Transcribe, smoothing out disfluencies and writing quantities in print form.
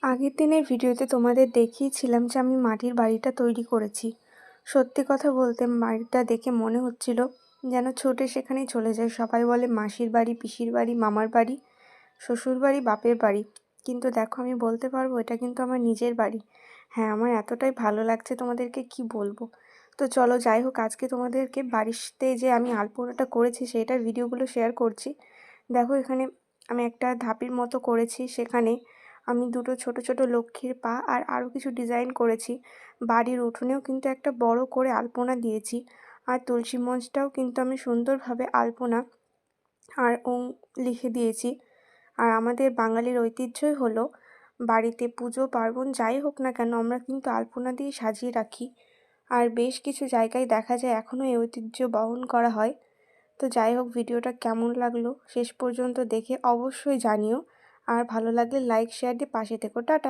আগের দিনের ভিডিওতে তোমাদের দেখিয়েছিলাম যে আমি মাটির বাড়িটা তৈরি করেছি। সত্যি কথা বলতে বাড়িটা দেখে মনে হচ্ছিল যেন ছুটে সেখানেই চলে যায়। সবাই বলে মাসির বাড়ি, পিসির বাড়ি, মামার বাড়ি, শ্বশুর বাড়ি, বাপের বাড়ি। কিন্তু দেখো, আমি বলতে পারবো এটা কিন্তু আমার নিজের বাড়ি। হ্যাঁ, আমার এতটাই ভালো লাগছে, তোমাদেরকে কি বলবো। তো চলো, যাই হোক, আজকে তোমাদেরকে বাড়িতে যে আমি আলপনাটা করেছি সেটার ভিডিওগুলো শেয়ার করছি। দেখো, এখানে আমি একটা ধাপির মতো করেছি, সেখানে আমি দুটো ছোট ছোট লক্ষ্মীর পা আর আরও কিছু ডিজাইন করেছি। বাড়ির উঠোনেও কিন্তু একটা বড় করে আলপনা দিয়েছি। আর তুলসী মঞ্চটাও কিন্তু আমি সুন্দরভাবে আলপনা আর লিখে দিয়েছি। আর আমাদের বাঙালির ঐতিহ্যই হলো বাড়িতে পুজো পার্বণ যাই হোক না কেন আমরা কিন্তু আলপনা দিয়ে সাজিয়ে রাখি। আর বেশ কিছু জায়গায় দেখা যায় এখনও এই ঐতিহ্য বহন করা হয়। তো যাই হোক, ভিডিওটা কেমন লাগলো শেষ পর্যন্ত দেখে অবশ্যই জানিও। আর ভালো লাগলে লাইক শেয়ার দিয়ে পাশে থেকো। টাটা।